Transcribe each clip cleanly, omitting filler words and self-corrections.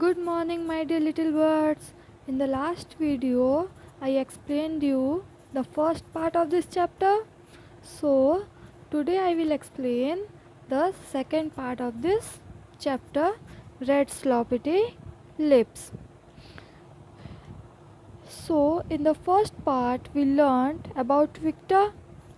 Good morning, my dear little birds. In the last video, I explained you the first part of this chapter. So, today I will explain the second part of this chapter, Red Sloppity Lips. So, in the first part, we learned about Victor,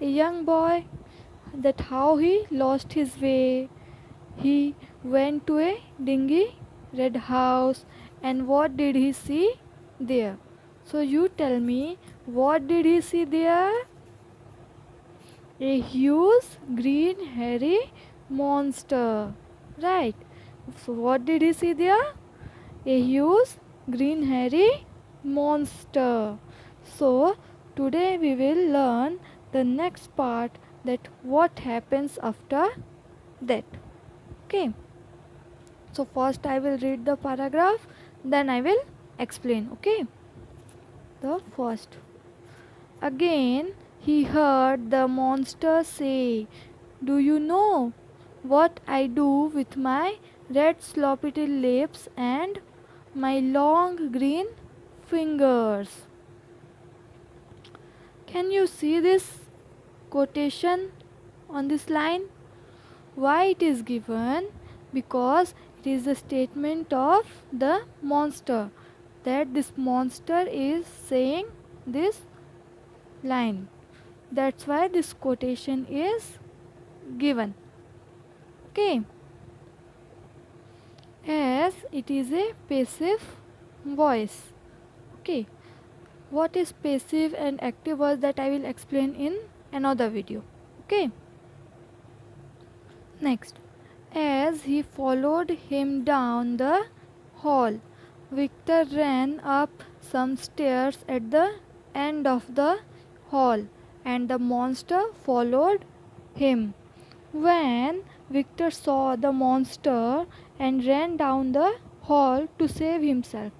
a young boy, that how he lost his way. He went to a dingy red house, and what did he see there? So you tell me, what did he see there? A huge green hairy monster. Right. So what did he see there? A huge green hairy monster. So today we will learn the next part, that what happens after that. Okay. So first I will read the paragraph, then I will explain. Okay. The first. Again he heard the monster say, "Do you know what I do with my red sloppy lips and my long green fingers?" Can you see this quotation on this line? Why it is given? Because it is a statement of the monster, that this monster is saying this line. That's why this quotation is given. Okay. As it is a passive voice. Okay. What is passive and active voice, that I will explain in another video. Okay. Next. As he followed him down the hall, Victor ran up some stairs at the end of the hall, and the monster followed him. When Victor saw the monster and ran down the hall to save himself,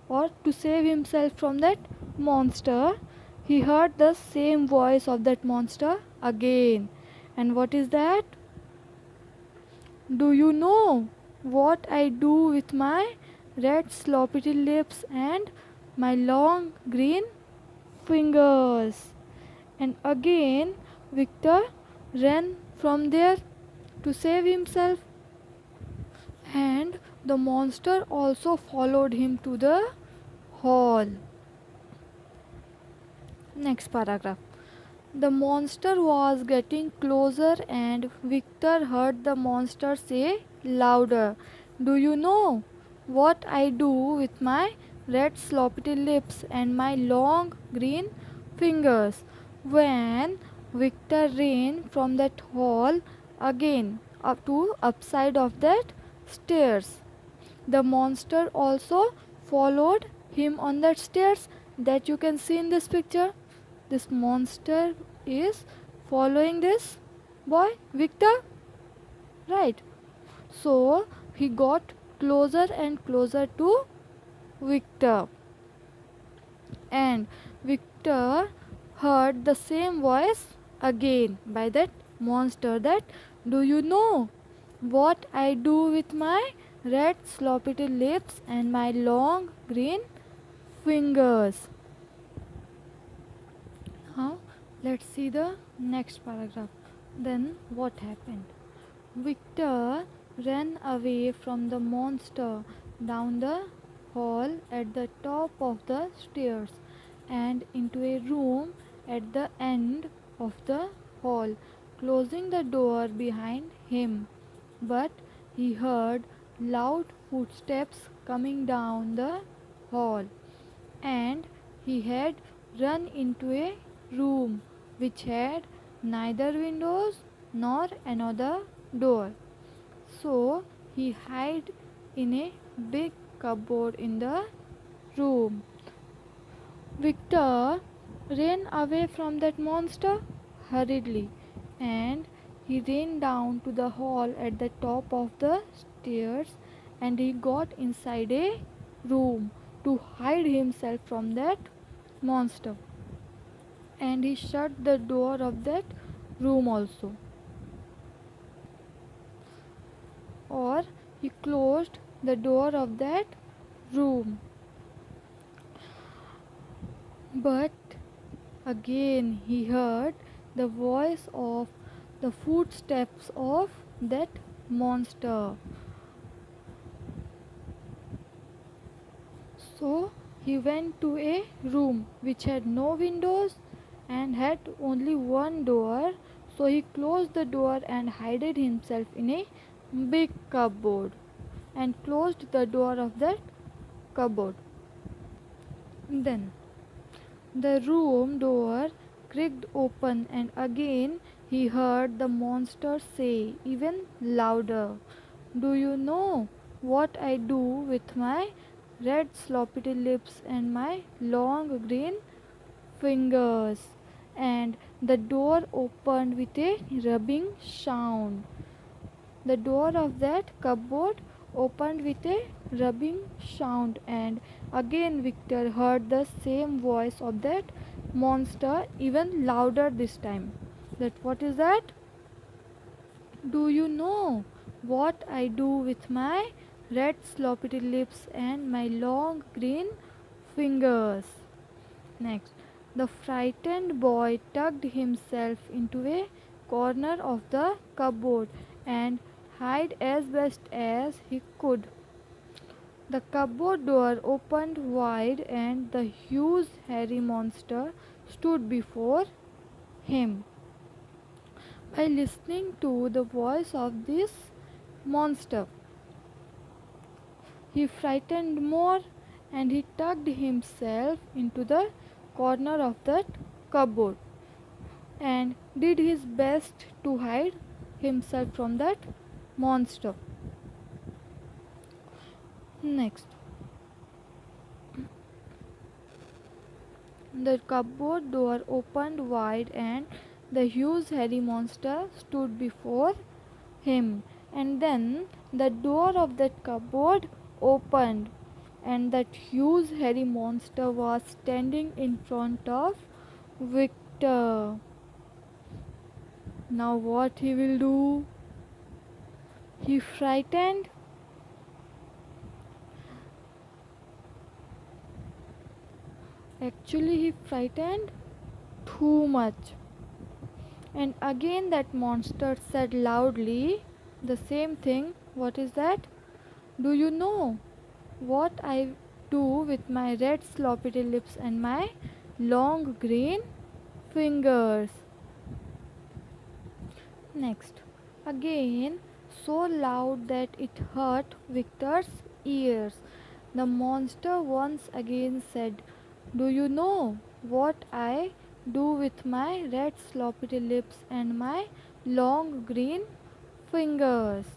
or to save himself from that monster, he heard the same voice of that monster again. And what is that? "Do you know what I do with my red sloppy lips and my long green fingers?" And again Victor ran from there to save himself, and the monster also followed him to the hall. Next paragraph. The monster was getting closer, and Victor heard the monster say louder, "Do you know what I do with my red sloppy lips and my long green fingers?" When Victor ran from that hall again up to upside of that stairs, the monster also followed him on that stairs, that you can see in this picture. This monster is following this boy Victor, right? So he got closer and closer to Victor, and Victor heard the same voice again by that monster, that, "Do you know what I do with my red sloppy lips and my long green fingers?" Now let's see the next paragraph. Then what happened? Victor ran away from the monster down the hall at the top of the stairs and into a room at the end of the hall, closing the door behind him. But he heard loud footsteps coming down the hall, and he had run into a room which had neither windows nor another door. So he hid in a big cupboard in the room. Victor ran away from that monster hurriedly, and he ran down to the hall at the top of the stairs, and he got inside a room to hide himself from that monster. And he shut the door of that room also, or he closed the door of that room. But again he heard the voice of the footsteps of that monster. So he went to a room which had no windows and had only one door. So he closed the door and hid himself in a big cupboard and closed the door of that cupboard. Then the room door creaked open, and again he heard the monster say, even louder, "Do you know what I do with my red sloppity lips and my long green fingers?" And the door opened with a rubbing sound. The door of that cupboard opened with a rubbing sound, and again Victor heard the same voice of that monster, even louder this time. That what is that? "Do you know what I do with my red sloppity lips and my long green fingers?" Next, the frightened boy tucked himself into a corner of the cupboard and hid as best as he could. The cupboard door opened wide, and the huge hairy monster stood before him. By listening to the voice of this monster, he frightened more, and he tucked himself into the corner of that cupboard and did his best to hide himself from that monster. Next, the cupboard door opened wide, and the huge hairy monster stood before him. And then the door of that cupboard opened, and that huge hairy monster was standing in front of Victor. Now, what he will do? He frightened. Actually, he frightened too much. And again, that monster said loudly the same thing. What is that? "Do you know what I do with my red sloppity lips and my long green fingers?" Next, again, so loud that it hurt Victor's ears, the monster once again said, "Do you know what I do with my red sloppity lips and my long green fingers?"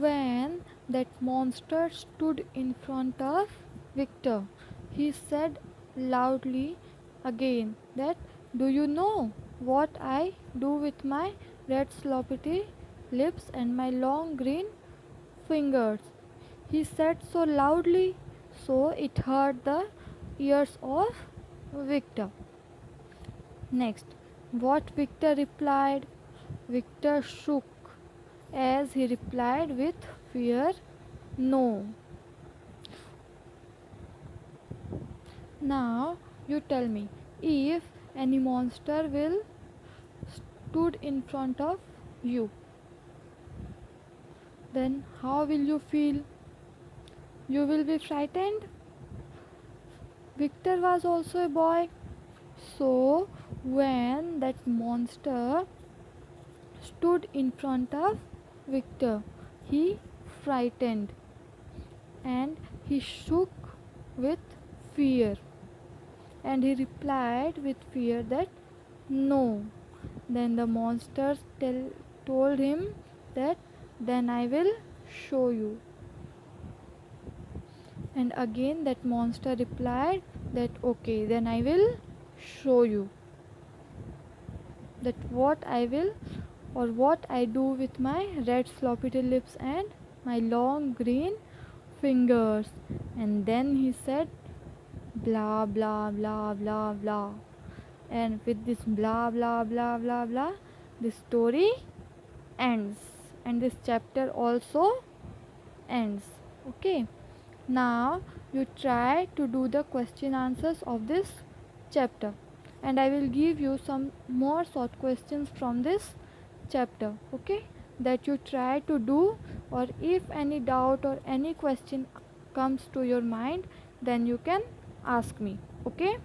When that monster stood in front of Victor, he said loudly again that, "Do you know what I do with my red sloppity lips and my long green fingers?" He said so loudly so it hurt the ears of Victor. Next, what Victor replied? Victor shook as he replied with fear, "No." Now you tell me, if any monster will stood in front of you, then how will you feel? You will be frightened. Victor was also a boy, so when that monster stood in front of Victor, he frightened and he shook with fear, and he replied with fear that, "No." Then the monster told him that, "Then I will show you." And again that monster replied that, "Okay, then I will show you that what I will or what I do with my red sloppity lips and my long green fingers." And then he said blah blah blah blah blah. And with this blah blah blah blah blah, the story ends. and this chapter also ends. Okay, now you try to do the question answers of this chapter, and I will give you some more short questions from this chapter. Okay, that you try to do, or if any doubt or any question comes to your mind, then you can ask me. Okay,